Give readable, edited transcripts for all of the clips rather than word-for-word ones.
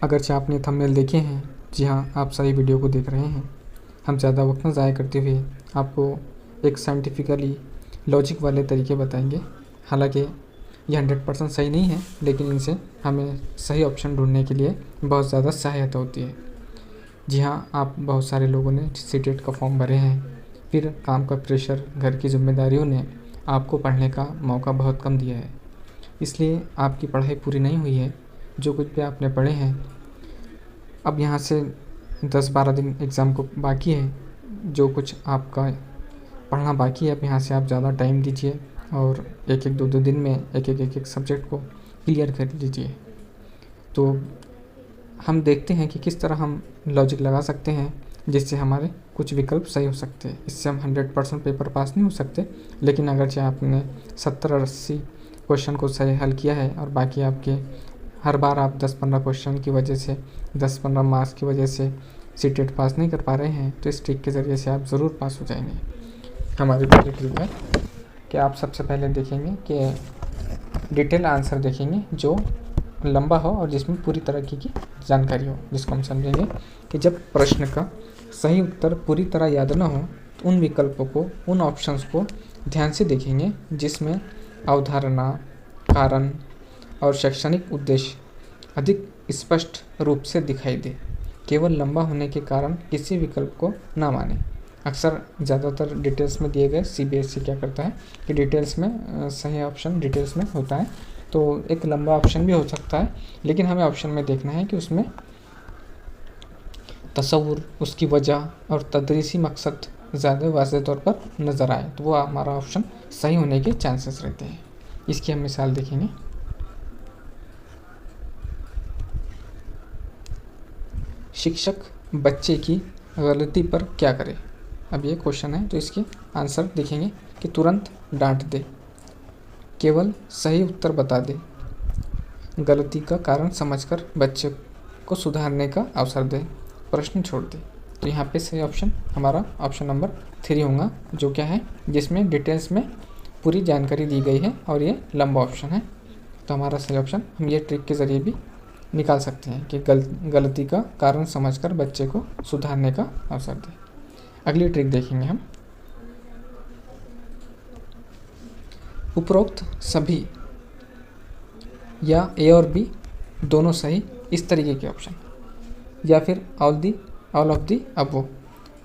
अगरचे आपने थंबनेल देखे हैं, जी हाँ, आप सही वीडियो को देख रहे हैं। हम ज़्यादा वक्त न ज़ाया करते हुए आपको एक साइंटिफिकली लॉजिक वाले तरीके बताएंगे। हालांकि ये 100% सही नहीं है, लेकिन इनसे हमें सही ऑप्शन ढूंढने के लिए बहुत ज़्यादा सहायता होती है। जी हाँ, आप बहुत सारे लोगों ने सीटेट का फॉर्म भरे हैं, फिर काम का प्रेशर, घर की जिम्मेदारियों ने आपको पढ़ने का मौका बहुत कम दिया है, इसलिए आपकी पढ़ाई पूरी नहीं हुई है। जो कुछ भी आपने पढ़े हैं, अब यहाँ से 10-12 दिन एग्ज़ाम को बाकी है, जो कुछ आपका पढ़ना बाकी है, अब यहाँ से आप ज़्यादा टाइम दीजिए और एक-एक, दो-दो दिन में एक-एक सब्जेक्ट को क्लियर कर लीजिए। तो हम देखते हैं कि किस तरह हम लॉजिक लगा सकते हैं जिससे हमारे कुछ विकल्प सही हो सकते हैं। इससे हम 100% पेपर पास नहीं हो सकते, लेकिन अगर चाहे आपने 70-80 क्वेश्चन को सही हल किया है और बाकी आपके हर बार आप 10-15 क्वेश्चन की वजह से, 10-15 मार्क्स की वजह से सीटेट पास नहीं कर पा रहे हैं, तो इस ट्रिक के ज़रिए से आप ज़रूर पास हो जाएंगे। हमारी पहली ट्रिक है कि आप सबसे पहले देखेंगे कि डिटेल आंसर देखेंगे जो लंबा हो और जिसमें पूरी तरह की जानकारी हो, जिसको हम समझेंगे कि जब प्रश्न का सही उत्तर पूरी तरह याद ना हो तो उन विकल्पों को, उन ऑप्शंस को ध्यान से देखेंगे जिसमें अवधारणा, कारण और शैक्षणिक उद्देश्य अधिक स्पष्ट रूप से दिखाई दे। केवल लंबा होने के कारण किसी विकल्प को ना माने। अक्सर ज़्यादातर डिटेल्स में दिए गए CBSE क्या करता है कि डिटेल्स में सही ऑप्शन डिटेल्स में होता है, तो एक लंबा ऑप्शन भी हो सकता है, लेकिन हमें ऑप्शन में देखना है कि उसमें तसव्वुर, उसकी वजह और तदरीसी मकसद ज़्यादा वाज़ेह तौर पर नज़र आए, तो वो हमारा ऑप्शन सही होने के चांसेस रहते हैं। इसकी हम मिसाल देखेंगे। शिक्षक बच्चे की गलती पर क्या करे। अब ये क्वेश्चन है, तो इसके आंसर देखेंगे कि तुरंत डांट दे, केवल सही उत्तर बता दे, गलती का कारण समझकर बच्चे को सुधारने का अवसर दे, प्रश्न छोड़ दे। तो यहाँ पे सही ऑप्शन हमारा ऑप्शन नंबर 3 होगा, जो क्या है, जिसमें डिटेल्स में पूरी जानकारी दी गई है और ये लंबा ऑप्शन है। तो हमारा सही ऑप्शन हम ये ट्रिक के ज़रिए भी निकाल सकते हैं कि गलती का कारण समझकर बच्चे को सुधारने का अवसर दे। अगली ट्रिक देखेंगे हम। उपरोक्त सभी या A और B दोनों सही, इस तरीके के ऑप्शन, या फिर ऑल ऑफ दी अबव,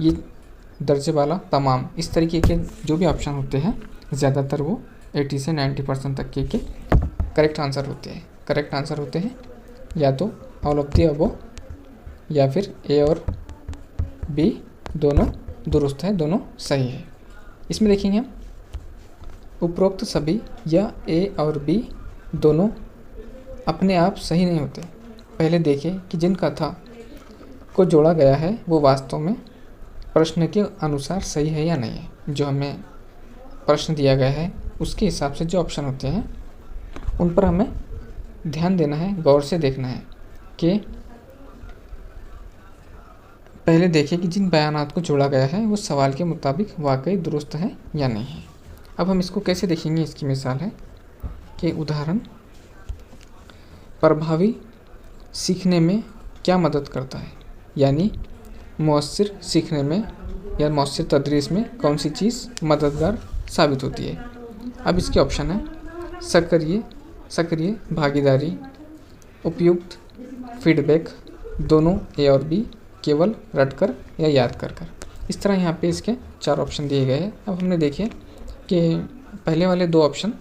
ये दर्जे वाला तमाम, इस तरीके के जो भी ऑप्शन होते हैं ज़्यादातर वो 80 से 90% तक के करेक्ट आंसर होते हैं। करेक्ट आंसर होते हैं या तो ऑल ऑफ दी अबव या फिर A और B दोनों दुरुस्त है, दोनों सही है। इसमें देखेंगे हम, उपरोक्त सभी या A और B दोनों अपने आप सही नहीं होते। पहले देखें कि जिन कथा को जोड़ा गया है वो वास्तव में प्रश्न के अनुसार सही है या नहीं है। जो हमें प्रश्न दिया गया है उसके हिसाब से जो ऑप्शन होते हैं उन पर हमें ध्यान देना है, गौर से देखना है कि पहले देखें कि जिन बयानात को जोड़ा गया है वो सवाल के मुताबिक वाकई दुरुस्त है या नहीं है। अब हम इसको कैसे देखेंगे, इसकी मिसाल है कि उदाहरण, प्रभावी सीखने में क्या मदद करता है, यानी मौसर सीखने में या मौसर तदरीस में कौन सी चीज़ मददगार साबित होती है। अब इसके ऑप्शन है सक्रिय भागीदारी, उपयुक्त फीडबैक, दोनों A और B, केवल रटकर या याद कर। इस तरह यहाँ पे इसके 4 ऑप्शन दिए गए हैं। अब हमने देखे कि पहले वाले 2 ऑप्शन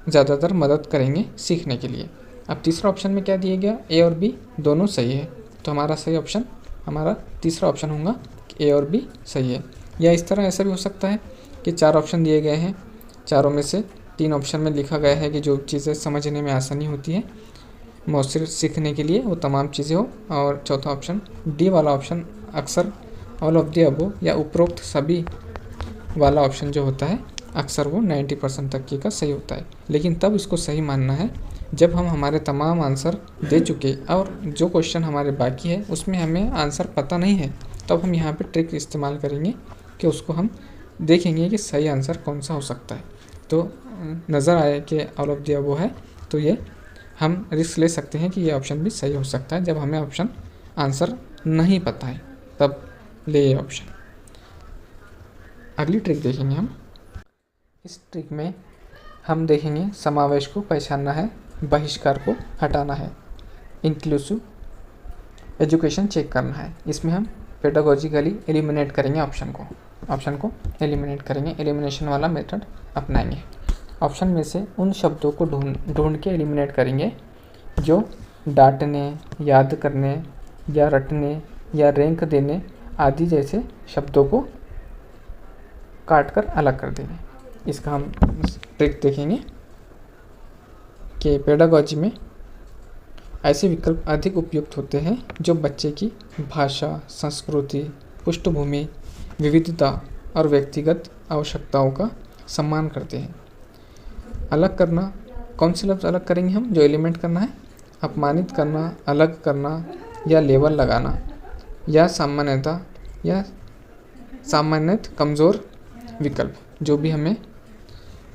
ज़्यादातर मदद करेंगे सीखने के लिए। अब तीसरा ऑप्शन में क्या दिया गया, A और B दोनों सही है, तो हमारा सही ऑप्शन, हमारा तीसरा ऑप्शन होगा कि A और B सही है। या इस तरह ऐसा भी हो सकता है कि 4 ऑप्शन दिए गए हैं, चारों में से 3 ऑप्शन में लिखा गया है कि जो चीज़ें समझने में आसानी होती है मौसर सीखने के लिए वो तमाम चीज़ें हो, और चौथा ऑप्शन D वाला ऑप्शन अक्सर ऑल ऑफ दी अबव या उपरोक्त सभी वाला ऑप्शन जो होता है अक्सर वो 90% तक की का सही होता है। लेकिन तब इसको सही मानना है जब हम हमारे तमाम आंसर दे चुके और जो क्वेश्चन हमारे बाकी है उसमें हमें आंसर पता नहीं है, तब हम यहाँ पे ट्रिक इस्तेमाल करेंगे कि उसको हम देखेंगे कि सही आंसर कौन सा हो सकता है। तो नज़र आए कि ऑल ऑफ दी अबव है, तो ये हम रिस्क ले सकते हैं कि ये ऑप्शन भी सही हो सकता है। जब हमें ऑप्शन आंसर नहीं पता है तब ले ये ऑप्शन। अगली ट्रिक देखेंगे हम। इस ट्रिक में हम देखेंगे समावेश को पहचानना है, बहिष्कार को हटाना है, इंक्लूसिव एजुकेशन चेक करना है। इसमें हम पेडागोजिकली एलिमिनेट करेंगे ऑप्शन को एलिमिनेट करेंगे, एलिमिनेशन वाला मेथड अपनाएंगे। ऑप्शन में से उन शब्दों को ढूंढ के एलिमिनेट करेंगे जो डांटने, याद करने या रटने या रैंक देने आदि जैसे शब्दों को काट कर अलग कर देंगे। इसका हम ट्रिक देखेंगे कि पेडागोजी में ऐसे विकल्प अधिक उपयुक्त होते हैं जो बच्चे की भाषा, संस्कृति, पृष्ठभूमि, विविधता और व्यक्तिगत आवश्यकताओं का सम्मान करते हैं। अलग करना, कौन से लफ्ज़ अलग करेंगे हम? जो एलिमेंट करना है, अपमानित करना, अलग करना या लेबल लगाना या सामान्यतः कमज़ोर विकल्प जो भी हमें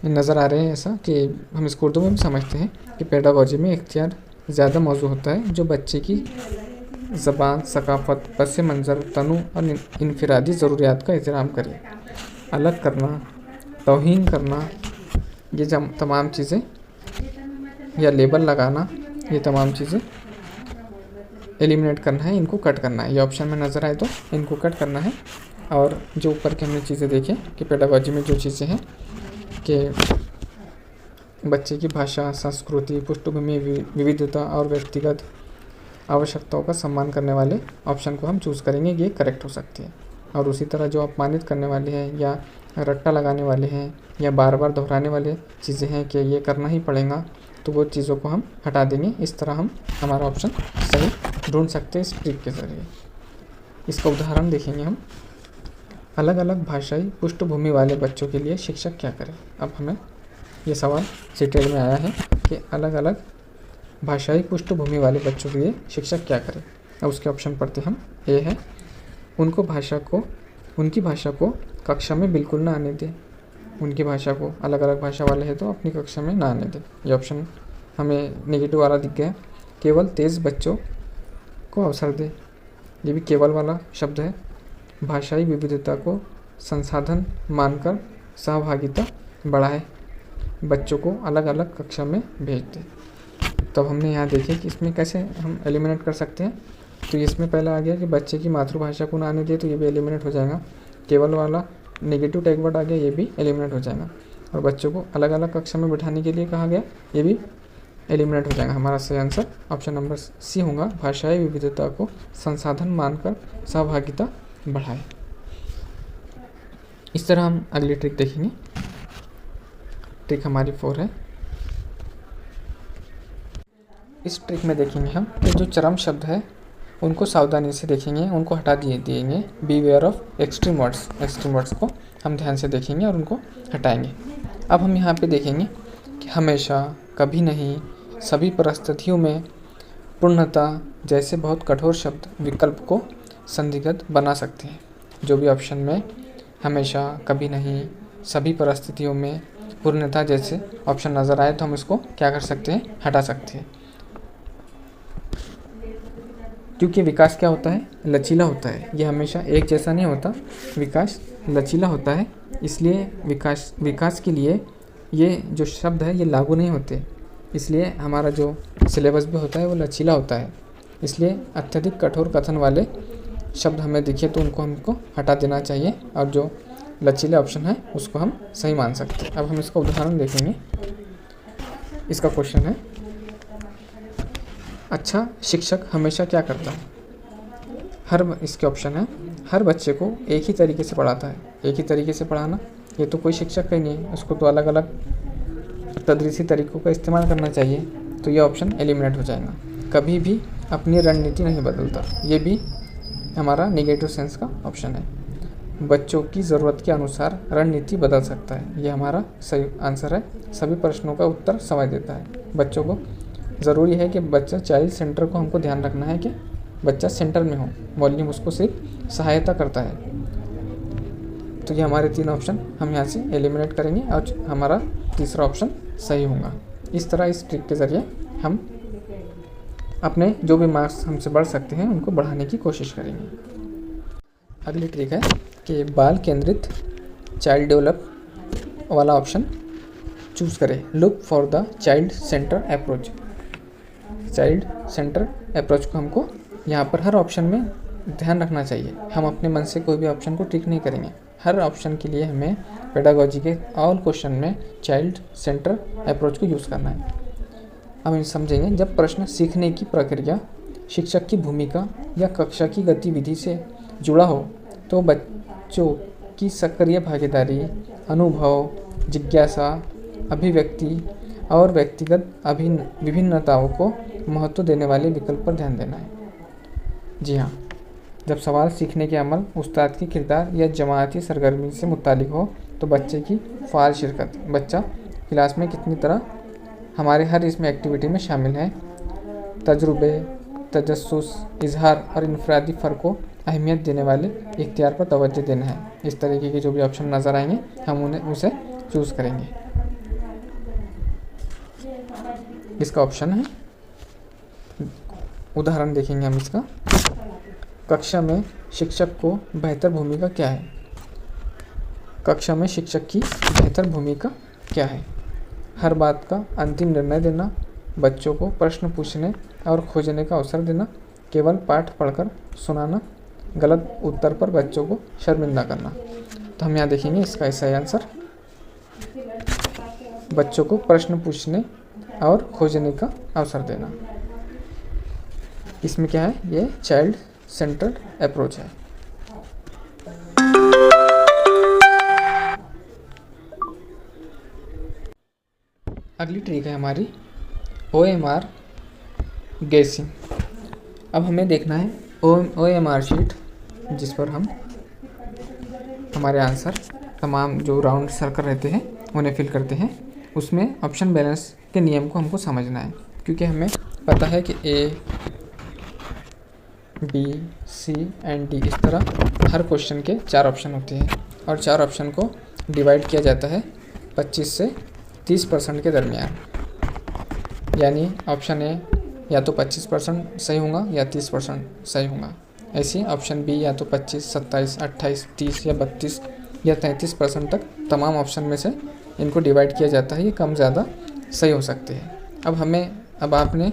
नज़र आ रहे हैं, ऐसा कि हम इसको उर्दू में भी समझते हैं कि पेडागोजी में इख्तियार ज़्यादा मौजूद होता है जो बच्चे की ज़बान, सकाफ़त, पस मंज़र, तनु और इनफरादी ज़रूरियात का एहतराम करे। अलग करना, तौहीन करना, ये तमाम चीज़ें या लेबल लगाना, ये तमाम चीज़ें एलिमिनेट करना है, इनको कट करना है। ये ऑप्शन में नज़र आए तो इनको कट करना है। और जो ऊपर के हमने चीज़ें देखें कि पेडागोजी में जो चीज़ें हैं कि बच्चे की भाषा, संस्कृति, पृष्ठभूमि, विविधता और व्यक्तिगत आवश्यकताओं का सम्मान करने वाले ऑप्शन को हम चूज़ करेंगे, ये करेक्ट हो सकती है। और उसी तरह जो अपमानित करने वाले हैं या रट्टा लगाने वाले हैं या बार बार दोहराने वाले चीज़ें हैं कि ये करना ही पड़ेगा, तो वो चीज़ों को हम हटा देंगे। इस तरह हम हमारा ऑप्शन सही ढूंढ सकते हैं इस ट्रिक के ज़रिए। इसका उदाहरण देखेंगे हम। अलग अलग भाषाई पृष्ठभूमि वाले बच्चों के लिए शिक्षक क्या करें? अब हमें ये सवाल सीटेड में आया है कि अलग अलग भाषाई पृष्ठभूमि वाले बच्चों के लिए शिक्षक क्या करें। अब उसके ऑप्शन पढ़ते हम। ए है उनकी भाषा को कक्षा में बिल्कुल ना आने दें। उनकी भाषा को, अलग अलग भाषा वाले हैं तो अपनी कक्षा में ना आने दें। ये ऑप्शन हमें नेगेटिव वाला दिख गया। केवल तेज़ बच्चों को अवसर दें। ये भी केवल वाला शब्द है। भाषाई विविधता को संसाधन मानकर सहभागिता बढ़ाए। बच्चों को अलग अलग कक्षा में भेज दें। तो हमने यहाँ देखे कि इसमें कैसे हम एलिमिनेट कर सकते हैं। तो इसमें पहला आ गया कि बच्चे की मातृभाषा को ना आने दे, तो ये भी एलिमिनेट हो जाएगा। केवल वाला नेगेटिव टैग वर्ड आ गया, ये भी एलिमिनेट हो जाएगा। और बच्चों को अलग अलग कक्षा में बिठाने के लिए कहा गया, ये भी एलिमिनेट हो जाएगा। हमारा सही आंसर ऑप्शन नंबर सी होगा, भाषाई विविधता को संसाधन मानकर सहभागिता बढ़ाए। इस तरह हम अगली ट्रिक देखेंगे। ट्रिक हमारी 4 है। इस ट्रिक में देखेंगे हम कि जो चरम शब्द है उनको सावधानी से देखेंगे, उनको हटा दिएंगे। बीवेयर ऑफ एक्सट्रीम वर्ड्स को हम ध्यान से देखेंगे और उनको हटाएंगे। अब हम यहाँ पे देखेंगे कि हमेशा, कभी नहीं, सभी परिस्थितियों में, पूर्णता जैसे बहुत कठोर शब्द विकल्प को संदिग्ध बना सकते हैं। जो भी ऑप्शन में हमेशा, कभी नहीं, सभी परिस्थितियों में, पूर्णता जैसे ऑप्शन नज़र आए तो हम इसको क्या कर सकते हैं? हटा सकते हैं। क्योंकि विकास क्या होता है? लचीला होता है। ये हमेशा एक जैसा नहीं होता, विकास लचीला होता है। इसलिए विकास के लिए ये जो शब्द है ये लागू नहीं होते। इसलिए हमारा जो सिलेबस भी होता है वो लचीला होता है। इसलिए अत्यधिक कठोर कथन वाले शब्द हमें दिखे तो उनको हमको हटा देना चाहिए और जो लचीले ऑप्शन है उसको हम सही मान सकते हैं। अब हम इसका उदाहरण देखेंगे। इसका क्वेश्चन है, अच्छा शिक्षक हमेशा क्या करता है? इसके ऑप्शन है, हर बच्चे को एक ही तरीके से पढ़ाता है। एक ही तरीके से पढ़ाना, ये तो कोई शिक्षक का ही नहीं है, उसको तो अलग अलग तदरीसी तरीक़ों का इस्तेमाल करना चाहिए। तो ये ऑप्शन एलिमिनेट हो जाएगा। कभी भी अपनी रणनीति नहीं बदलता, ये भी हमारा नेगेटिव सेंस का ऑप्शन है। बच्चों की ज़रूरत के अनुसार रणनीति बदल सकता है, ये हमारा सही आंसर है। सभी प्रश्नों का उत्तर समय देता है। बच्चों को ज़रूरी है कि बच्चा चाइल्ड सेंटर को हमको ध्यान रखना है कि बच्चा सेंटर में हो, वॉल्यूम उसको सिर्फ सहायता करता है। तो ये हमारे 3 ऑप्शन हम यहाँ से एलिमिनेट करेंगे और हमारा तीसरा ऑप्शन सही होगा। इस तरह इस ट्रिक के ज़रिए हम अपने जो भी मार्क्स हमसे बढ़ सकते हैं उनको बढ़ाने की कोशिश करेंगे। अगली ट्रिक है कि बाल केंद्रित चाइल्ड डेवलप वाला ऑप्शन चूज़ करें। Look for the child centre approach. Child centre approach को हमको यहाँ पर हर ऑप्शन में ध्यान रखना चाहिए। हम अपने मन से कोई भी ऑप्शन को टिक नहीं करेंगे। हर ऑप्शन के लिए हमें पेडागोजी के ऑल क्वेश्चन में चाइल्ड सेंटर अप्रोच को यूज़ करना है। अब हम समझेंगे, जब प्रश्न सीखने की प्रक्रिया, शिक्षक की भूमिका या कक्षा की गतिविधि से जुड़ा हो तो बच्चों की सक्रिय भागीदारी, अनुभव, जिज्ञासा, अभिव्यक्ति और व्यक्तिगत विभिन्नताओं को महत्व देने वाले विकल्प पर ध्यान देना है। जी हाँ, जब सवाल सीखने के अमल, उस्ताद की किरदार या जमाती सरगर्मी से मुतालिक हो तो बच्चे की फ़ाल शिरकत, बच्चा क्लास में कितनी तरह हमारे हर इसमें एक्टिविटी में शामिल है, तजुर्बे, तजस्सुस, इजहार और इनफरादी फ़र्क को अहमियत देने वाले इख्तियार पर तवज्जो देना है। इस तरीके के जो भी ऑप्शन नज़र आएंगे हम उसे चूज़ करेंगे। इसका ऑप्शन है, उदाहरण देखेंगे हम इसका। कक्षा में शिक्षक को बेहतर भूमिका क्या है? कक्षा में शिक्षक की बेहतर भूमिका क्या है? हर बात का अंतिम निर्णय देना, बच्चों को प्रश्न पूछने और खोजने का अवसर देना, केवल पाठ पढ़कर सुनाना, गलत उत्तर पर बच्चों को शर्मिंदा करना। तो हम यहाँ देखेंगे इसका सही आंसर, बच्चों को प्रश्न पूछने और खोजने का अवसर देना। इसमें क्या है, ये चाइल्ड सेंटर्ड अप्रोच है। अगली ट्रिक है हमारी OMR गेसिंग। अब हमें देखना है OMR शीट, जिस पर हम हमारे आंसर तमाम जो राउंड सर्कल रहते हैं उन्हें फिल करते हैं। उसमें ऑप्शन बैलेंस के नियम को हमको समझना है, क्योंकि हमें पता है कि A, B, C and D इस तरह हर क्वेश्चन के 4 ऑप्शन होते हैं और 4 ऑप्शन को डिवाइड किया जाता है 25 से 30% के दरमियान। यानी ऑप्शन A या तो 25% सही होगा या 30% सही होगा। ऐसे ऑप्शन B या तो 25, 27, 28, 30 या 32 या 33% तक तमाम ऑप्शन में से इनको डिवाइड किया जाता है। ये कम ज़्यादा सही हो सकते हैं। अब आपने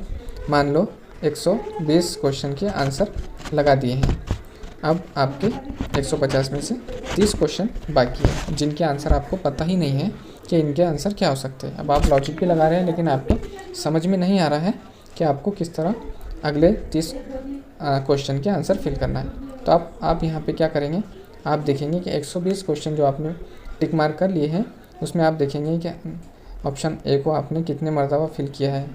मान लो 120 क्वेश्चन के आंसर लगा दिए हैं। अब आपके 150 में से 30 क्वेश्चन बाकी है जिनके आंसर आपको पता ही नहीं है कि इनके आंसर क्या हो सकते हैं। अब आप लॉजिक भी लगा रहे हैं, लेकिन आपको समझ में नहीं आ रहा है कि आपको किस तरह अगले 30 क्वेश्चन के आंसर फिल करना है। तो आप यहाँ पे क्या करेंगे, आप देखेंगे कि 120 क्वेश्चन जो आपने टिक मार्क कर लिए हैं उसमें आप देखेंगे कि ऑप्शन ए को आपने कितने मरतबा फिल किया है,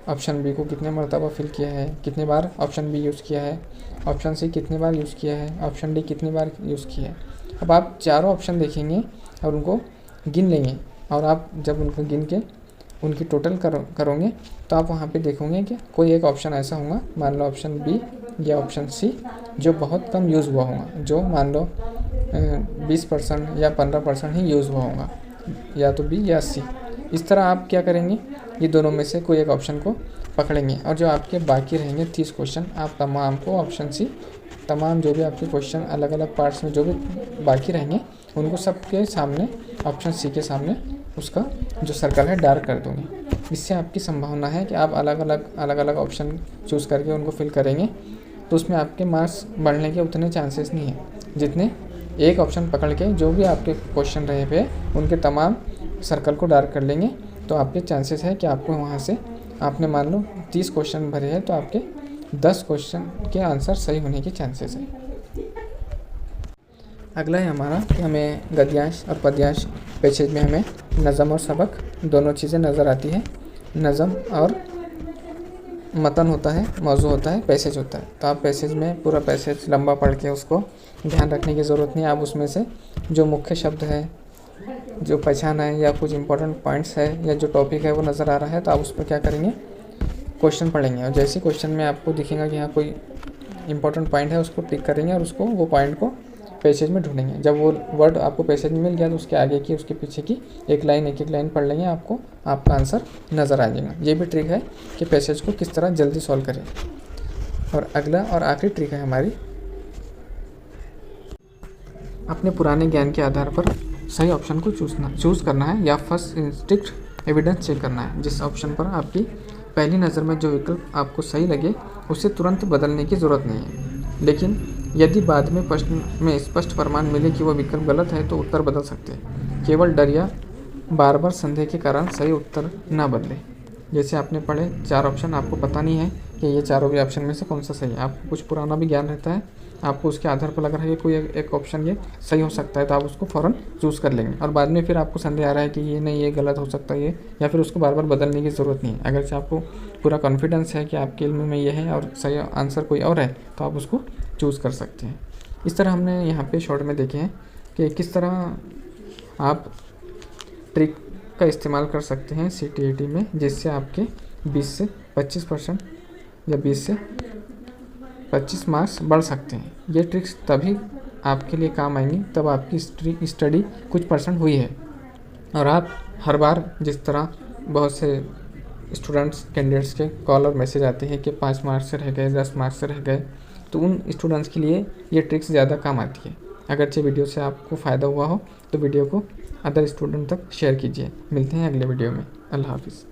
ऑप्शन बी को कितने मरतबा फिल किया है, कितने बार ऑप्शन बी यूज़ किया है, ऑप्शन सी कितनी बार यूज़ किया है, ऑप्शन डी कितनी बार यूज़ किया है। अब आप चारों ऑप्शन देखेंगे और उनको गिन लेंगे, और आप जब उनको गिन के उनकी टोटल करोगे तो आप वहाँ पे देखोगे कि कोई एक ऑप्शन ऐसा होगा, मान लो ऑप्शन बी या ऑप्शन सी, जो बहुत कम यूज़ हुआ होगा, जो मान लो 20% या 15% ही यूज़ हुआ होगा, या तो बी या सी। इस तरह आप क्या करेंगे, ये दोनों में से कोई एक ऑप्शन को पकड़ेंगे और जो आपके बाकी रहेंगे 30 क्वेश्चन, आप तमाम को ऑप्शन सी, तमाम जो भी आपके क्वेश्चन अलग अलग पार्ट्स में जो भी बाकी रहेंगे उनको सबके सामने ऑप्शन सी के सामने उसका जो सर्कल है डार्क कर दूँगी। इससे आपकी संभावना है कि आप अलग अलग ऑप्शन चूज़ करके उनको फिल करेंगे तो उसमें आपके मार्क्स बढ़ने के उतने चांसेस नहीं हैं जितने एक ऑप्शन पकड़ के जो भी आपके क्वेश्चन रहे पे उनके तमाम सर्कल को डार्क कर लेंगे। तो आपके चांसेस है कि आपको वहाँ से, आपने मान लो 30 क्वेश्चन भरे हैं तो आपके 10 क्वेश्चन के आंसर सही होने के चांसेस है। अगला है हमारा कि हमें गद्यांश और पद्यांश पैसेज में हमें नज़म और सबक दोनों चीज़ें नज़र आती है। नज़म और मतन होता है, मौजू होता है, पैसेज होता है। तो आप पैसेज में पूरा पैसेज लंबा पढ़ के उसको ध्यान रखने की ज़रूरत नहीं है। आप उसमें से जो मुख्य शब्द है, जो पहचान है या कुछ इंपॉर्टेंट पॉइंट्स है या जो टॉपिक है वो नज़र आ रहा है तो आप उस पर क्या करेंगे, क्वेश्चन पढ़ेंगे। और जैसे क्वेश्चन में आपको दिखेगा कि यहाँ कोई इंपॉर्टेंट पॉइंट है उसको टिक करेंगे और उसको वो पॉइंट को पैसेज में ढूंढेंगे। जब वो वर्ड आपको पैसेज में मिल गया तो उसके आगे की उसके पीछे की एक एक लाइन पढ़ लेंगे, आपको आपका आंसर नज़र आ जाएगा। ये भी ट्रिक है कि पैसेज को किस तरह जल्दी सॉल्व करें। और अगला और आखिरी ट्रिक है हमारी, अपने पुराने ज्ञान के आधार पर सही ऑप्शन को चूज़ करना है या फर्स्ट इंस्टिंक्ट एविडेंस चेक करना है। जिस ऑप्शन पर आपकी पहली नज़र में जो विकल्प आपको सही लगे उसे तुरंत बदलने की ज़रूरत नहीं है, लेकिन यदि बाद में प्रश्न में स्पष्ट प्रमाण मिले कि वह विकल्प गलत है तो उत्तर बदल सकते हैं। केवल डर या बार बार संदेह के कारण सही उत्तर न बदले। जैसे आपने पढ़े 4 ऑप्शन, आपको पता नहीं है कि ये चारों भी ऑप्शन में से कौन सा सही है। आपको कुछ पुराना भी ज्ञान रहता है, आपको उसके आधार पर लग रहा है कि कोई एक ऑप्शन ये सही हो सकता है, तो आप उसको फ़ौरन चूज़ कर लेंगे। और बाद में फिर आपको संदेह आ रहा है कि ये नहीं, ये गलत हो सकता है ये, या फिर उसको बार बार बदलने की ज़रूरत नहीं है। अगर से आपको पूरा कॉन्फिडेंस है कि आपके इल्म में ये है और सही आंसर कोई और है, तो आप उसको चूज़ कर सकते हैं। इस तरह हमने यहाँ पे शॉर्ट में देखे हैं कि किस तरह आप ट्रिक का इस्तेमाल कर सकते हैं CTET में, जिससे आपके 20 से 25% या 20 से 25 मार्क्स बढ़ सकते हैं। ये ट्रिक्स तभी आपके लिए काम आएंगी तब आपकी स्टडी कुछ % हुई है और आप हर बार, जिस तरह बहुत से स्टूडेंट्स कैंडिडेट्स के कॉल और मैसेज आते हैं कि 5 मार्क्स से रह गए, 10 मार्क्स से रह गए, तो उन स्टूडेंट्स के लिए ये ट्रिक्स ज़्यादा काम आती है। अगरचे वीडियो से आपको फ़ायदा हुआ हो तो वीडियो को अदर स्टूडेंट तक शेयर कीजिए। मिलते हैं अगले वीडियो में। अल्लाह हाफिज़।